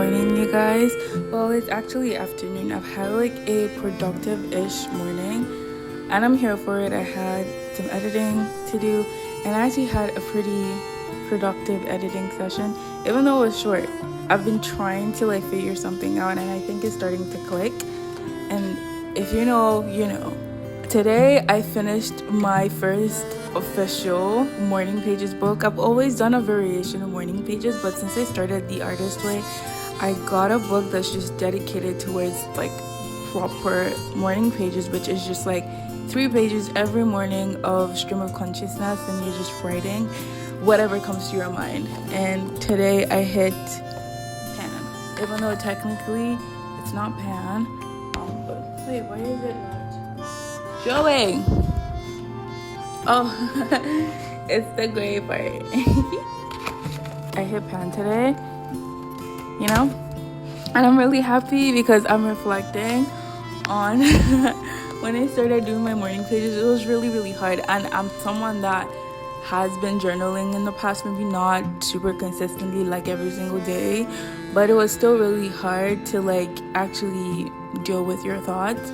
morning, you guys. Well, it's actually afternoon. I've had like a productive-ish morning and I'm here for it. I had some editing to do and I actually had a pretty productive editing session, even though it was short. I've been trying to like figure something out and I think it's starting to click. And if you know, you know. Today I finished my first official morning pages book. I've always done a variation of morning pages, but since I started the artist way, I got a book that's just dedicated towards like proper morning pages, which is just like 3 pages every morning of stream of consciousness, and you're just writing whatever comes to your mind. And today I hit pan, even though technically it's not pan. But wait, why is it not showing? Oh, it's the gray part. I hit pan today, you know, and I'm really happy because I'm reflecting on when I started doing my morning pages. It was really hard, and I'm someone that has been journaling in the past, maybe not super consistently like every single day, but it was still really hard to like actually deal with your thoughts.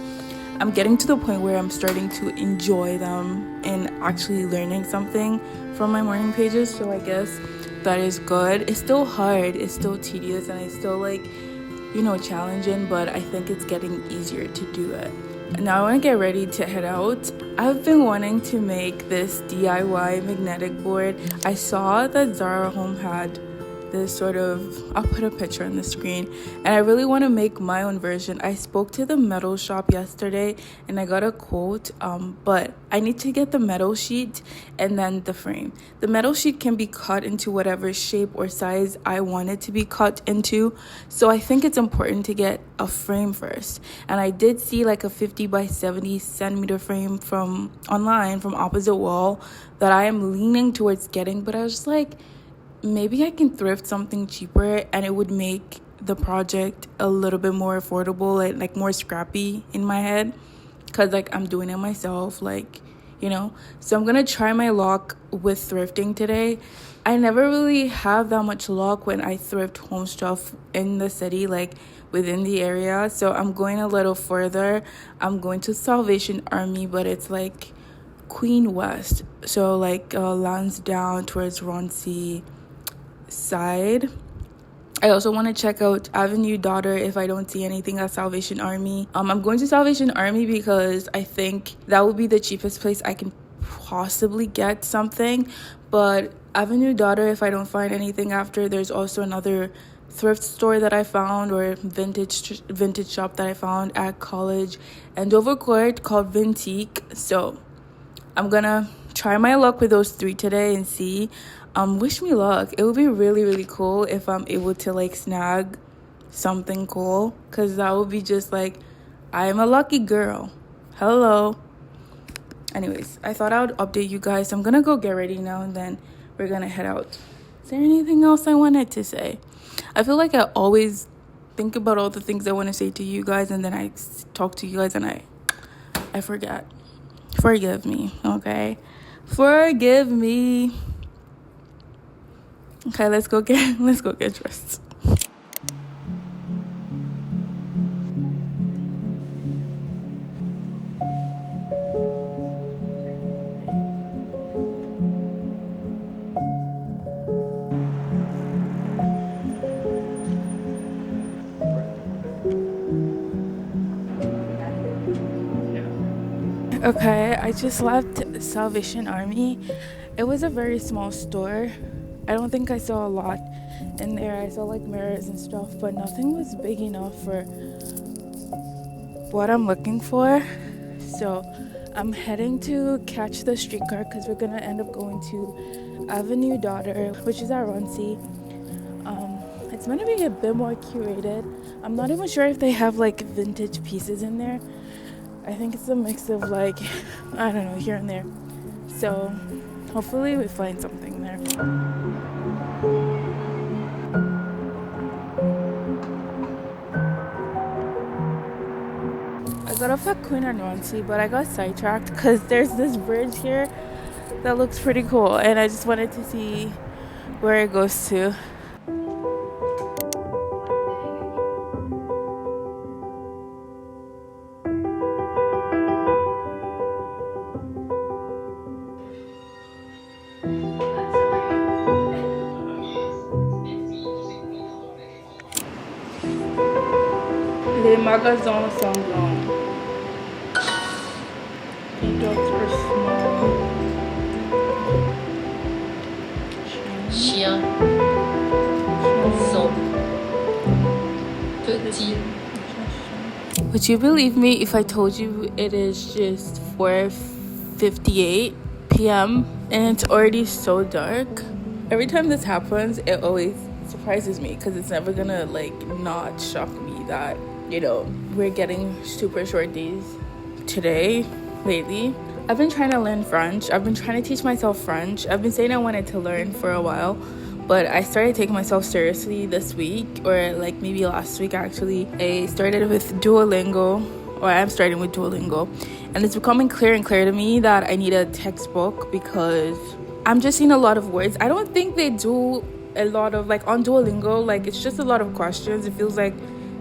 I'm getting to the point where I'm starting to enjoy them and actually learning something from my morning pages, so I guess that is good. It's still hard, it's still tedious, and it's still like, you know, challenging, but I think it's getting easier to do it. Now I want to get ready to head out. I've been wanting to make this DIY magnetic board. I saw that Zara Home had this sort of, I'll put a picture on the screen, and I really want to make my own version. I spoke to the metal shop yesterday and I got a quote, but I need to get the metal sheet and then the frame. The metal sheet can be cut into whatever shape or size I want it to be cut into, so I think it's important to get a frame first. And I did see like a 50 by 70 centimeter frame from online from Opposite Wall that I am leaning towards getting, but I was just like, maybe I can thrift something cheaper and it would make the project a little bit more affordable and like more scrappy in my head, because like I'm doing it myself, like, you know. So I'm gonna try my luck with thrifting today. I never really have that much luck when I thrift home stuff in the city, like within the area, so I'm going a little further. I'm going to Salvation Army, but it's like Queen West, so like Lansdowne towards Roncy side. I also want to check out Avenue Daughter if I don't see anything at Salvation Army. I'm going to Salvation Army because I think that would be the cheapest place I can possibly get something, but Avenue Daughter, if I don't find anything after, there's also another thrift store that I found, or vintage shop that I found at College and Overcourt called Vintique. So I'm gonna try my luck with those 3 today and see. Wish me luck. It would be really cool if I'm able to like snag something cool, because that would be just like, I am a lucky girl. Hello. Anyways, I thought I would update you guys. I'm gonna go get ready now and then we're gonna head out. Is there anything else I wanted to say? I feel like I always think about all the things I want to say to you guys and then I talk to you guys and I forget. Forgive me, okay? Forgive me. Okay, let's go get dressed. Okay, I just left Salvation Army. It was a very small store. I don't think I saw a lot in there. I saw like mirrors and stuff, but nothing was big enough for what I'm looking for. So I'm heading to catch the streetcar because we're gonna end up going to Avenue Daughter, which is at Roncy. It's meant to be a bit more curated. I'm not even sure if they have like vintage pieces in there. I think it's a mix of like, I don't know, here and there. So hopefully we find something there. I got off at Queen and Roncy, but I got sidetracked because there's this bridge here that looks pretty cool, and I just wanted to see where it goes to. Les magasins sont grands. Les dogs are small. Chiens sont petits. Would you believe me if I told you it is just 4:58 p.m. and it's already so dark? Every time this happens, it always surprises me because it's never gonna like not shock me that, you know, we're getting super short days today, lately. I've been trying to learn French. I've been trying to teach myself French. I've been saying I wanted to learn for a while, but I started taking myself seriously this week, or like maybe last week actually. I started with Duolingo, or I'm starting with Duolingo, and it's becoming clearer and clearer to me that I need a textbook because I'm just seeing a lot of words. I don't think they do a lot of like on Duolingo, like it's just a lot of questions. It feels like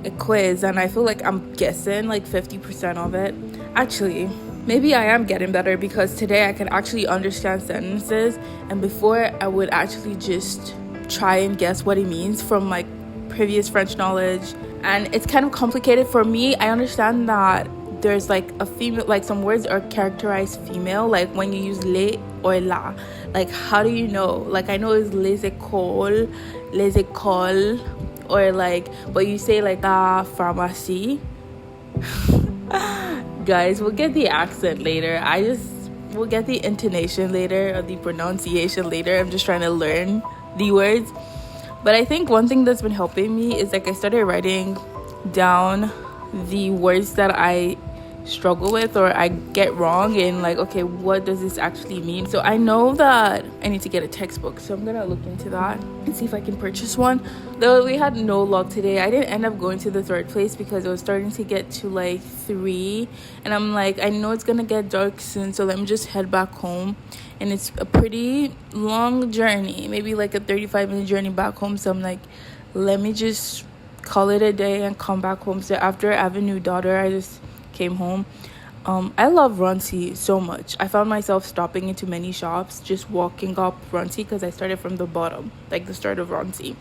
a quiz, and I feel like I'm guessing like 50% of it. Actually, maybe I am getting better because today I can actually understand sentences, and before I would actually just try and guess what it means from my previous French knowledge, and it's kind of complicated for me. I understand that there's like a female, like some words are characterized female, like when you use les or la, like how do you know? Like I know it's les écoles, or like, but you say like la pharmacie. Guys, we'll get the accent later. We'll get the intonation later, or the pronunciation later. I'm just trying to learn the words. But I think one thing that's been helping me is like I started writing down the words that I struggle with or I get wrong, and like, okay, what does this actually mean? So I know that I need to get a textbook, so I'm gonna look into that and see if I can purchase one. Though we had no luck today. I didn't end up going to the third place because it was starting to get to like 3, and I'm like, I know it's gonna get dark soon, so let me just head back home. And it's a pretty long journey, maybe like a 35-minute journey back home, so I'm like, let me just call it a day and come back home. So after Avenue Daughter, I just came home. I love Runcie so much. I found myself stopping into many shops, just walking up Runcie because I started from the bottom, like the start of Runcie.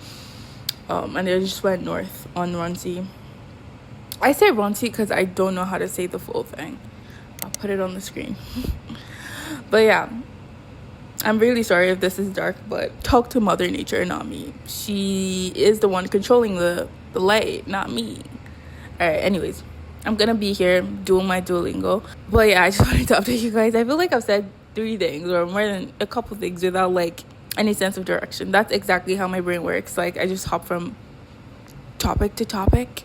And I just went north on Runcie. I say Runcie because I don't know how to say the full thing. I'll put it on the screen. But yeah, I'm really sorry if this is dark, but talk to Mother Nature, not me. She is the one controlling the light, not me. Alright, anyways, I'm gonna be here doing my Duolingo. But yeah, I just wanted to update you guys. I feel like I've said 3 things or more than a couple things without like any sense of direction. That's exactly how my brain works. Like I just hop from topic to topic.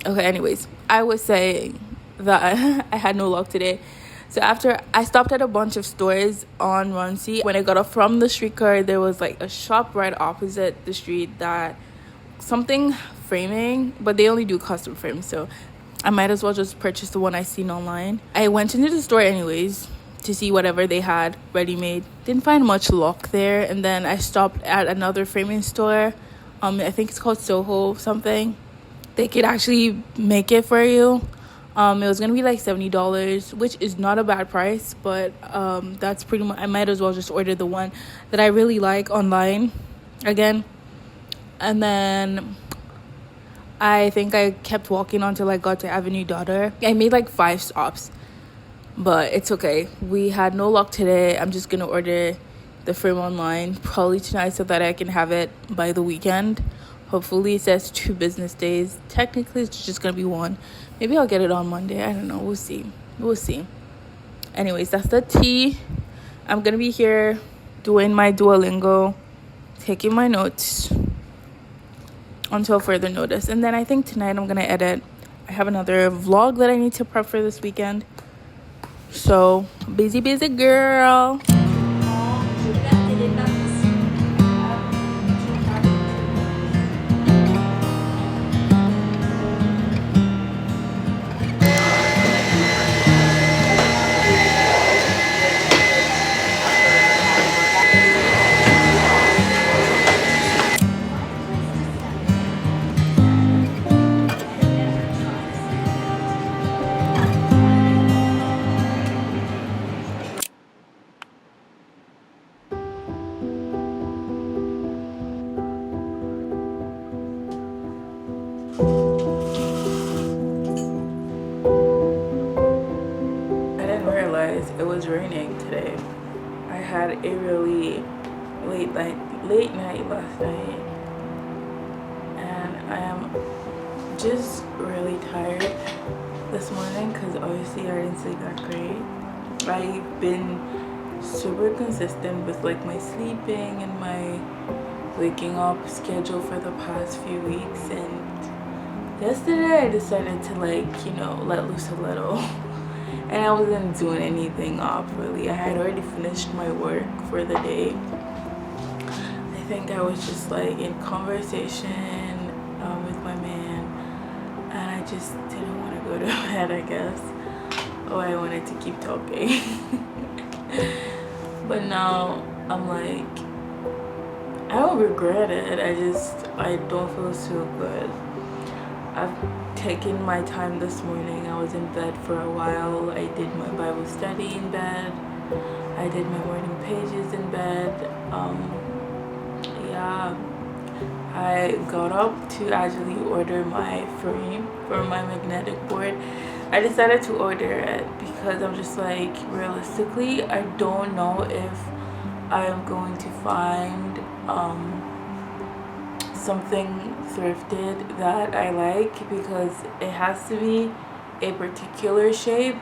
Okay, anyways, I was saying that I had no luck today. So after I stopped at a bunch of stores on Runcie, when I got off from the streetcar, there was like a shop right opposite the street that something framing, but they only do custom frames, so I might as well just purchase the one I seen online. I went into the store anyways to see whatever they had ready made. Didn't find much luck there, and then I stopped at another framing store. I think it's called Soho something. They could actually make it for you. It was gonna be like $70, which is not a bad price, but that's pretty much, I might as well just order the one that I really like online again. And then I think I kept walking until I got to Avenue Daughter. I made like 5 stops, but it's okay. We had no luck today. I'm just gonna order the frame online probably tonight so that I can have it by the weekend. Hopefully it says 2 business days. Technically it's just gonna be 1. Maybe I'll get it on Monday. I don't know. We'll see. Anyways, that's the tea. I'm gonna be here doing my Duolingo, taking my notes until further notice. And then I think tonight I'm gonna edit. I have another vlog that I need to prep for this weekend. So busy girl. raining today. I had a really late night last night, and I am just really tired this morning because obviously I didn't sleep that great. I've been super consistent with like my sleeping and my waking up schedule for the past few weeks, and yesterday I decided to let loose a little and I wasn't doing anything off really. I had already finished my work for the day. I think I was just like in conversation with my man, and I just didn't want to go to bed, I guess. Oh, I wanted to keep talking. But now I'm like, I don't regret it. I don't feel so good. I've taken my time this morning. I was in bed for a while. I did my Bible study in bed. I did my morning pages in bed. Yeah. I got up to actually order my frame for my magnetic board. I decided to order it because I'm just like, realistically, I don't know if I am going to find something thrifted that I like, because it has to be a particular shape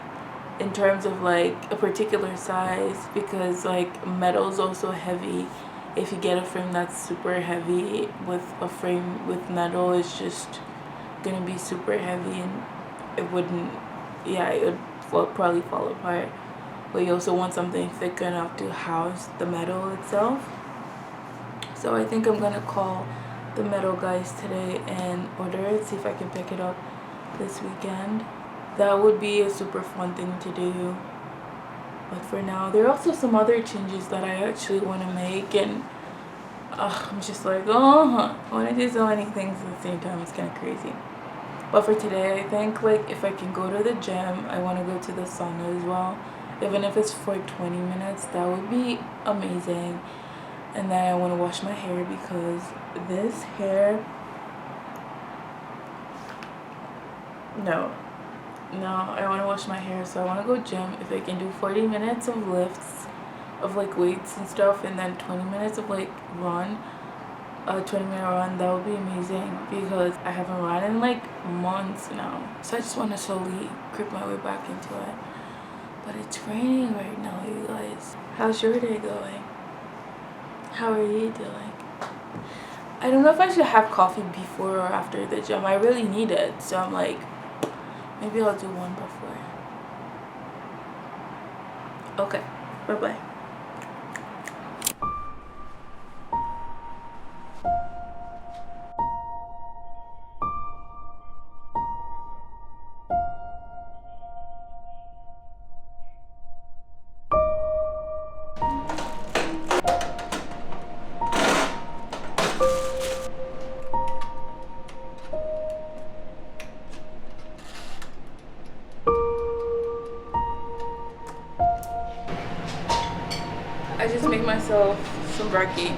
in terms of like a particular size, because like metal is also heavy. If you get a frame that's super heavy with a frame with metal, it's just gonna be super heavy and it wouldn't, yeah, it would probably fall apart. But you also want something thick enough to house the metal itself. So I think I'm gonna call the metal guys today and order it, see if I can pick it up this weekend. That would be a super fun thing to do. But for now, there are also some other changes that I actually want to make, and I'm just like, I want to do so many things at the same time. It's kind of crazy. But for today, I think like if I can go to the gym, I want to go to the sauna as well. Even if it's for 20 minutes, that would be amazing. And then I want to wash my hair, because this hair, no, I want to wash my hair. So I want to go gym. If I can do 40 minutes of lifts of like weights and stuff, and then 20 minutes of like run, a 20-minute run, that would be amazing, because I haven't run in like months now. So I just want to slowly creep my way back into it. But it's raining right now, you guys. How's your day going? How are you doing? I don't know if I should have coffee before or after the gym. I really need it. So I'm like, maybe I'll do one before. Okay. Bye-bye. I just made myself some brekkie.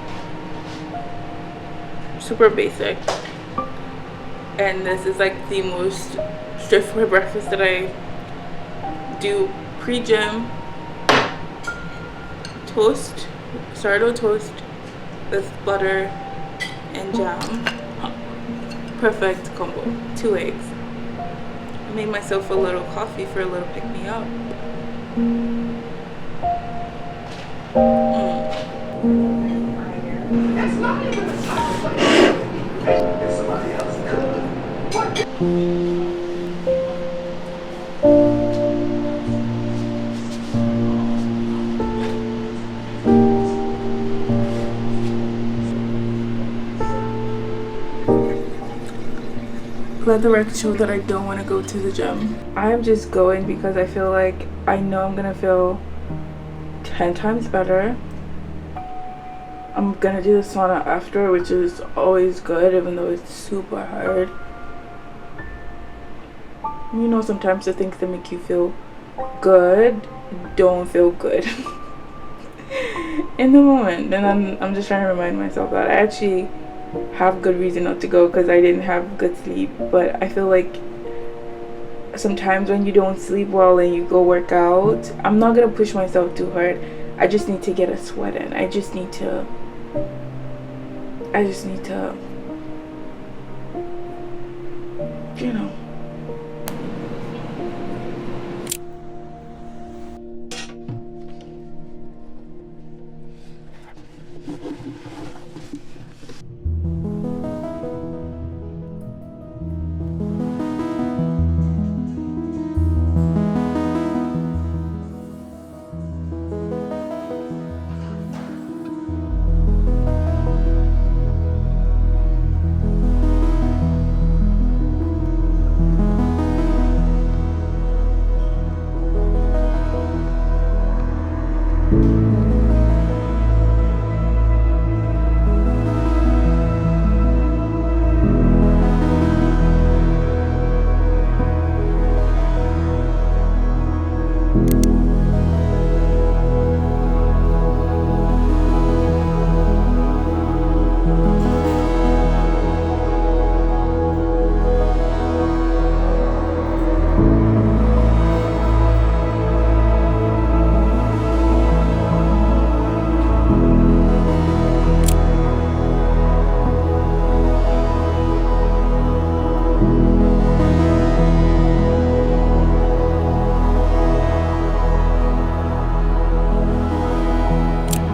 Super basic. And this is like the most straightforward breakfast that I do pre-gym. Toast, sourdough toast with butter and jam. Perfect combo. 2 eggs. I made myself a little coffee for a little pick-me-up. Let the record show that I don't want to go to the gym. I'm just going because I feel like I know I'm gonna feel 10 times better. I'm gonna do the sauna after, which is always good, even though it's super hard. You know, sometimes the things that make you feel good don't feel good in the moment. And I'm just trying to remind myself that I actually have good reason not to go, because I didn't have good sleep. But I feel like sometimes when you don't sleep well and you go work out, I'm not gonna push myself too hard. I just need to get a sweat in. I just need to you know.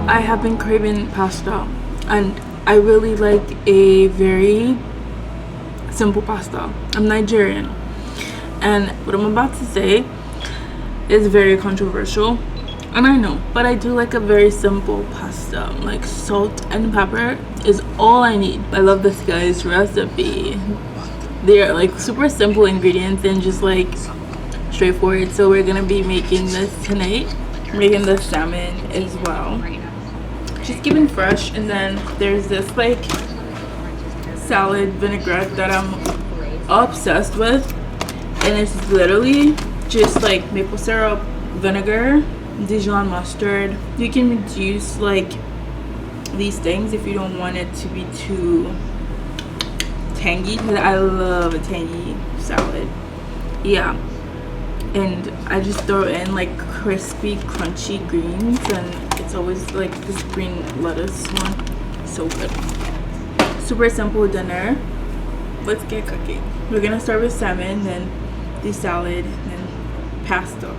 I have been craving pasta, and I really like a very simple pasta. I'm Nigerian, and what I'm about to say is very controversial, and I know, but I do like a very simple pasta. Like salt and pepper is all I need. I love this guy's recipe. They're like super simple ingredients and just like straightforward. So we're gonna be making this tonight, making the salmon as well. Just keeping fresh. And then there's this like salad vinaigrette that I'm obsessed with, and it's literally just like maple syrup, vinegar, Dijon mustard. You can reduce like these things if you don't want it to be too tangy, because I love a tangy salad. Yeah, and I just throw in like crispy crunchy greens, and it's always like this green lettuce one. So good. Super simple dinner. Let's get cooking. We're gonna start with salmon, then the salad, then pasta.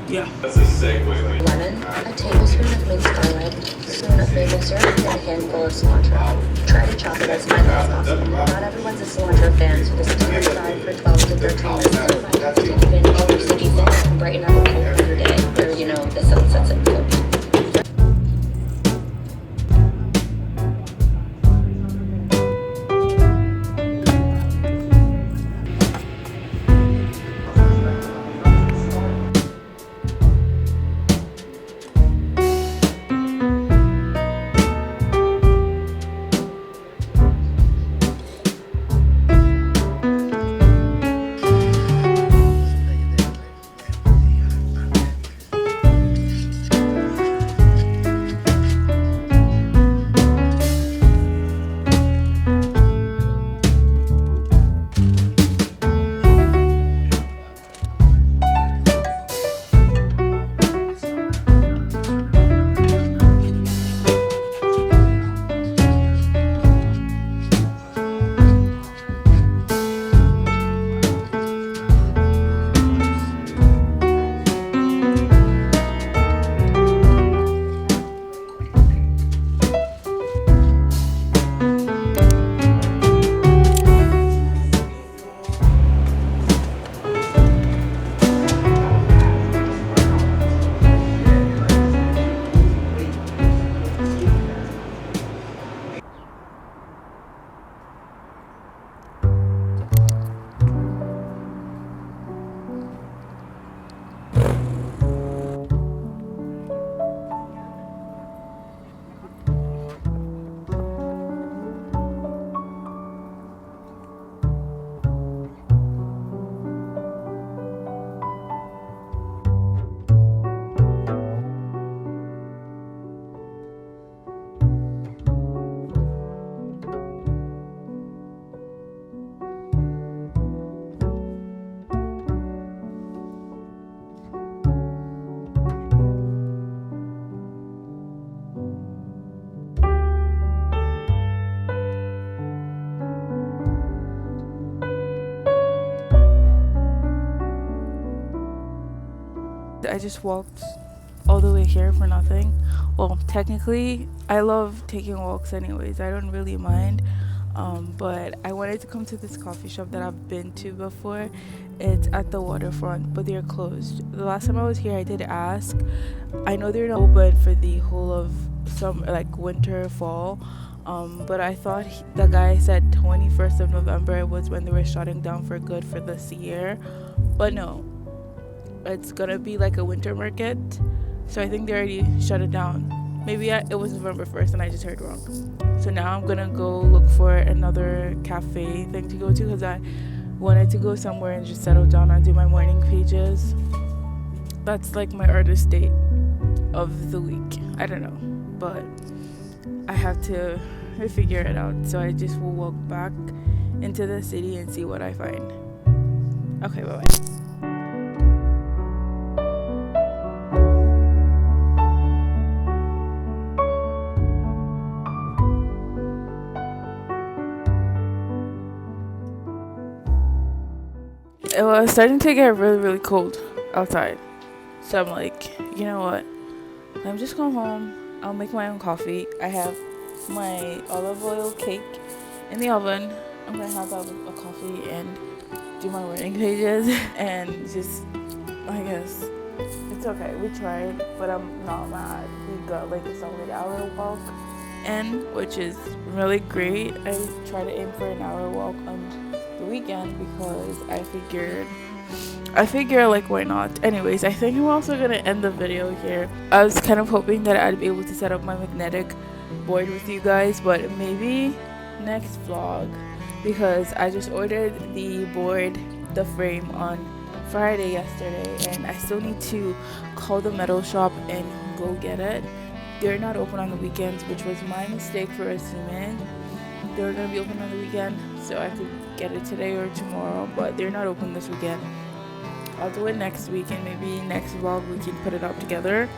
Yeah. That's a segue. Lemon, a tablespoon of minced garlic, a spoon of maple syrup, and a handful of cilantro. Try to chop it as fine as possible. Not everyone's a cilantro fan, so this is to aside for 12 to 13 minutes. You can always sticky things and brighten up a cold winter day, where you know the sun sets at 4. I just walked all the way here for nothing. Well, technically, I love taking walks anyways. I don't really mind. But I wanted to come to this coffee shop that I've been to before. It's at the waterfront, but they're closed. The last time I was here, I did ask. I know they're not open for the whole of summer, like winter, fall. But I thought the guy said 21st of November was when they were shutting down for good for this year. But no, it's gonna be like a winter market. So I think they already shut it down. Maybe it was November 1st and I just heard wrong. So now I'm gonna go look for another cafe thing to go to because I wanted to go somewhere and just settle down and do my morning pages. That's like my artist date of the week. I don't know, but I have to figure it out. So I just will walk back into the city and see what I find. Okay, bye bye. It was starting to get really, really cold outside. So I'm like, you know what? I'm just going home. I'll make my own coffee. I have my olive oil cake in the oven. I'm going to have that with a coffee and do my morning pages. And just, I guess, it's okay. We tried, but I'm not mad. We got like a solid hour walk in, which is really great. I try to aim for an hour walk on the weekend because I figure like why not. Anyways, I think I'm also gonna end the video here. I was kind of hoping that I'd be able to set up my magnetic board with you guys, but maybe next vlog, because I just ordered the board, the frame, on Friday yesterday, and I still need to call the metal shop and go get it. They're not open on the weekends, which was my mistake for assuming they were gonna be open on the weekend, so I could get it today or tomorrow, but they're not open this weekend. I'll do it next week, and maybe next vlog we can put it up together.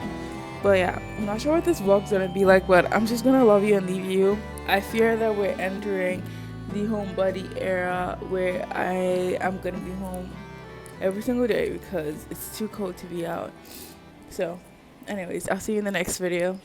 But yeah, I'm not sure what this vlog's gonna be like, but I'm just gonna love you and leave you. I fear that we're entering the homebody era where I am gonna be home every single day because it's too cold to be out. So anyways, I'll see you in the next video.